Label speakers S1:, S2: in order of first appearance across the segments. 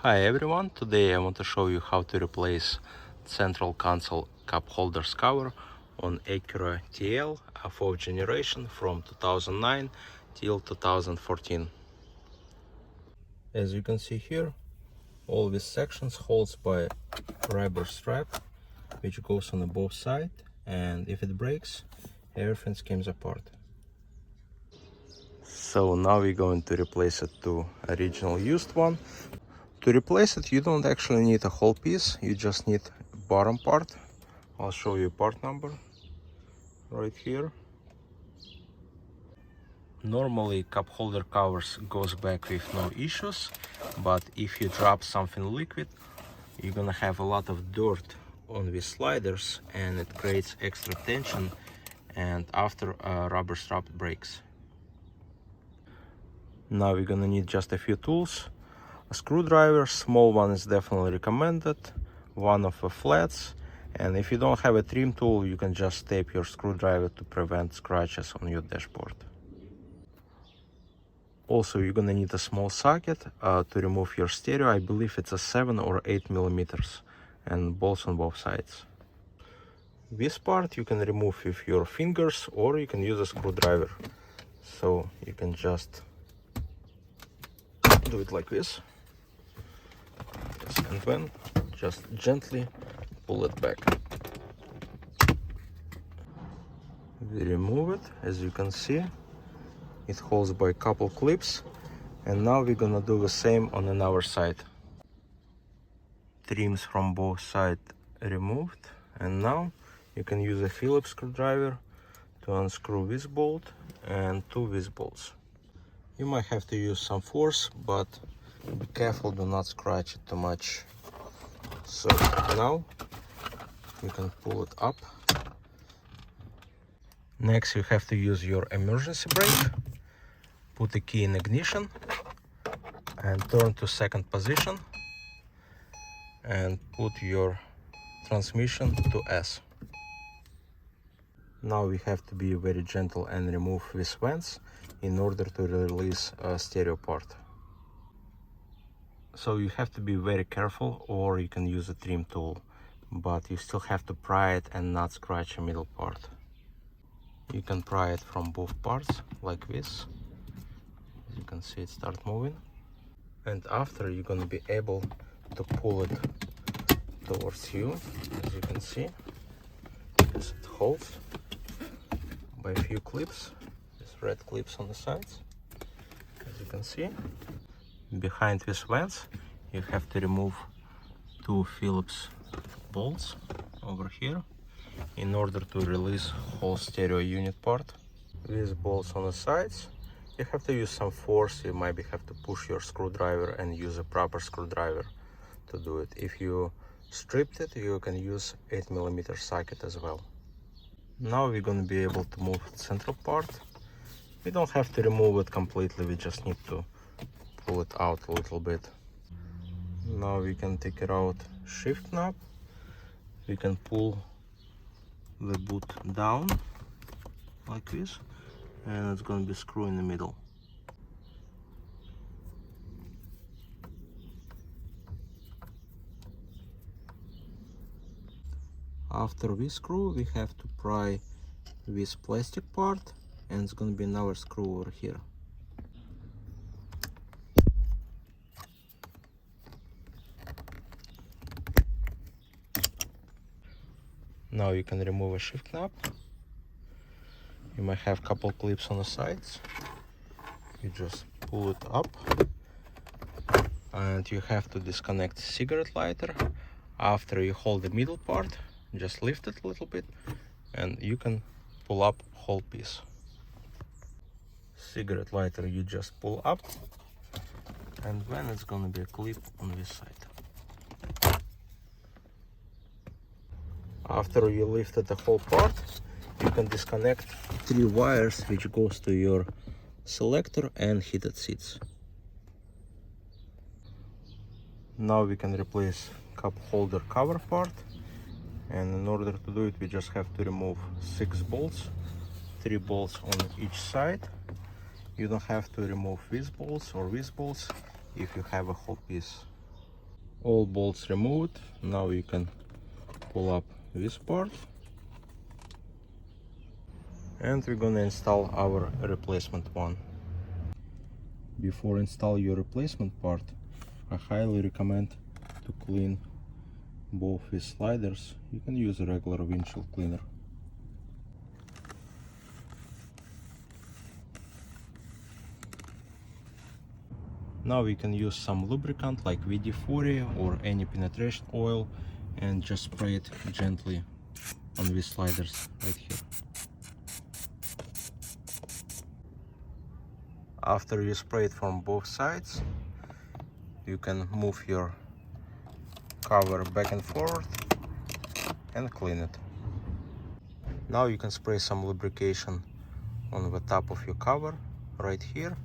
S1: Hi everyone, today I want to show you how to replace central console cup holders cover on Acura TL, a 4th generation from 2009 till 2014. As you can see here, all these sections holds by rubber strap which goes on both sides, and if it breaks, everything comes apart. So now we're going to replace it to original used one. To replace it, you don't actually need a whole piece, you just need bottom part. I'll show you part number right here. Normally cup holder covers goes back with no issues, but if you drop something liquid, you're gonna have a lot of dirt on these sliders and it creates extra tension, and after a rubber strap breaks. Now we're gonna need just a few tools. A screwdriver, small one is definitely recommended, one of the flats, and if you don't have a trim tool, you can just tape your screwdriver to prevent scratches on your dashboard. Also, you're gonna need a small socket to remove your stereo. I believe it's a 7 or 8 millimeters, and bolts on both sides. This part you can remove with your fingers or you can use a screwdriver. So you can just do it like this. Yes, and then just gently pull it back. We remove it, as you can see. It holds by a couple clips, and now we're gonna do the same on another side. Trims from both sides removed, and now you can use a Phillips screwdriver to unscrew this bolt and two these bolts. You might have to use some force, but be careful, do not scratch it too much. So now you can pull it up. Next you have to use your emergency brake. Put the key in ignition and turn to second position and put your transmission to S. Now we have to be very gentle and remove these vents in order to release a stereo part. So you have to be very careful, or you can use a trim tool, but you still have to pry it and not scratch the middle part. You can pry it from both parts like this. As you can see, it starts moving, and after you're going to be able to pull it towards you. As you can see, yes, it holds by a few clips, these red clips on the sides. As you can see, behind these vents you have to remove two Phillips bolts over here in order to release whole stereo unit part. These bolts on the sides, you have to use some force. You might have to push your screwdriver and use a proper screwdriver to do it. If you stripped it, you can use 8 millimeter socket as well. Now we're going to be able to move the central part. We don't have to remove it completely, we just need to pull it out a little bit. Now we can take it out shift knob. We can pull the boot down like this, and it's going to be screw in the middle. After we screw, we have to pry this plastic part, and it's going to be another screw over here. Now you can remove a shift knob. You might have a couple clips on the sides. You just pull it up, and you have to disconnect the cigarette lighter. After you hold the middle part, just lift it a little bit and you can pull up whole piece. Cigarette lighter you just pull up, and then it's gonna be a clip on this side. After you lifted the whole part, you can disconnect three wires which goes to your selector and heated seats. Now we can replace cup holder cover part, and in order to do it we just have to remove 6 bolts, 3 bolts on each side. You don't have to remove these bolts or these bolts if you have a whole piece. All bolts removed. Now you can pull up this part. And we're gonna install our replacement one. Before install your replacement part, I highly recommend to clean both these sliders. You can use a regular windshield cleaner. Now we can use some lubricant like WD-40 or any penetration oil and just spray it gently on these sliders right here. After you spray it from both sides, you can move your cover back and forth and clean it. Now you can spray some lubrication on the top of your cover right here,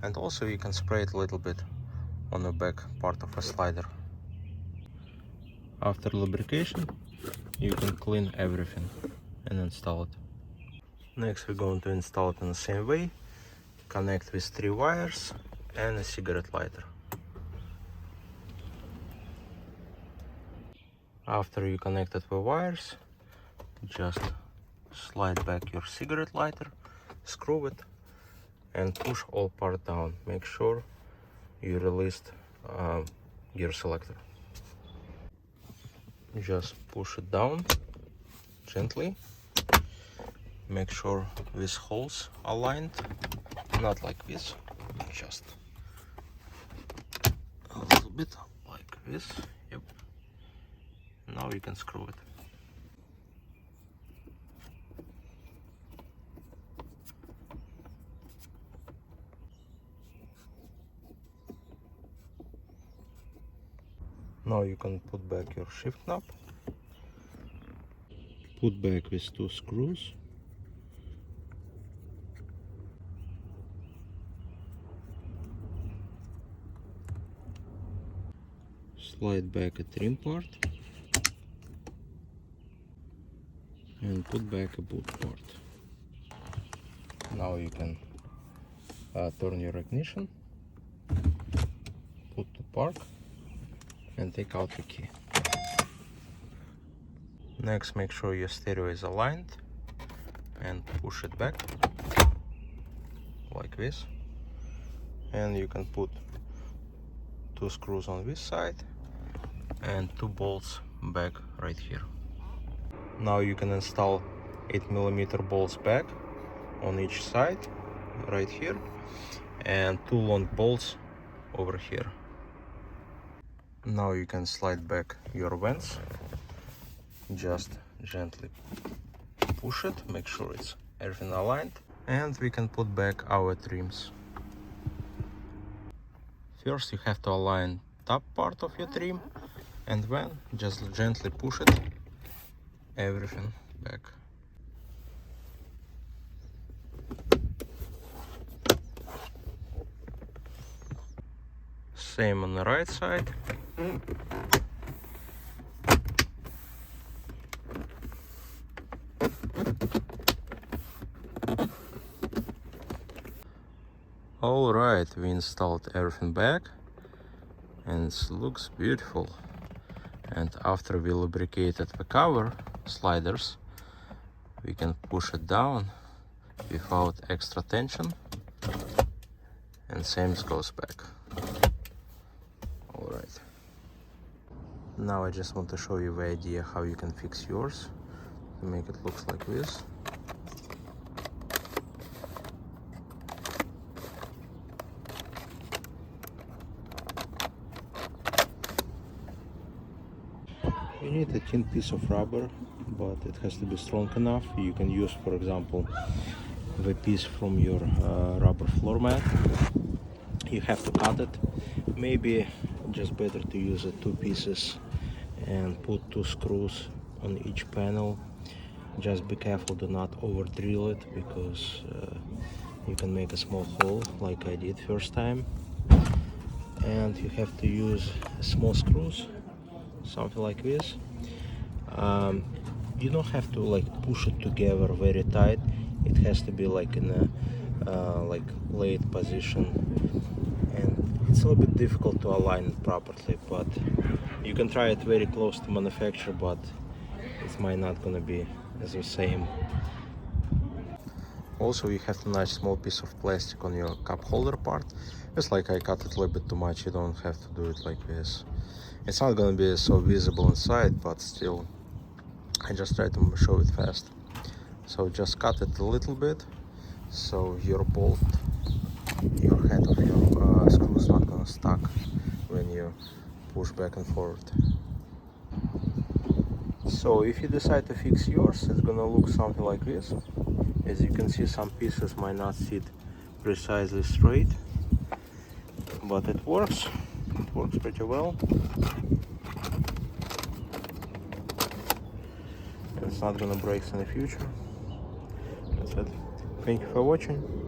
S1: and also you can spray it a little bit on the back part of a slider. After lubrication, you can clean everything and install it. Next we're going to install it in the same way. Connect with 3 wires and a cigarette lighter. After you connected the wires, just slide back your cigarette lighter, screw it, and push all part down. Make sure you released gear selector. Just push it down gently. Make sure these holes are aligned, not like this, just a little bit like this. Yep. Now you can screw it. Now you can put back your shift knob. Put back with 2 screws. Slide back a trim part. And put back a boot part. Now you can turn your ignition, put to park, and take out the key. Next, make sure your stereo is aligned and push it back like this. And you can put 2 screws on this side and 2 bolts back right here. Now you can install 8mm bolts back on each side right here and 2 long bolts over here. Now you can slide back your vents. Just gently push it, make sure it's everything aligned, and we can put back our trims. First you have to align top part of your trim, and then just gently push it everything back. Same on the right side. Alright, we installed everything back and it looks beautiful. And after we lubricated the cover sliders, we can push it down without extra tension, and same goes back. Alright, now I just want to show you the idea how you can fix yours to make it look like this. You need a thin piece of rubber, but it has to be strong enough. You can use, for example, the piece from your rubber floor mat. You have to cut it. Maybe just better to use 2 pieces and put 2 screws on each panel. Just be careful, do not over drill it, because you can make a small hole like I did first time. And you have to use small screws, something like this. You don't have to like push it together very tight. It has to be like in a like laid position, and it's a little bit difficult to align it properly, but you can try it very close to manufacturer, but it might not gonna be as the same. Also, you have a nice small piece of plastic on your cup holder part. It's like I cut it a little bit too much, you don't have to do it like this. It's not gonna be so visible inside, but still, I just try to show it fast. So just cut it a little bit, so your bolt, your head of your screw is not gonna stuck when you push back and forward. So if you decide to fix yours, it's gonna look something like this. As you can see, some pieces might not sit precisely straight, but it works pretty well. It's not gonna break in the future. That's it. Thank you for watching.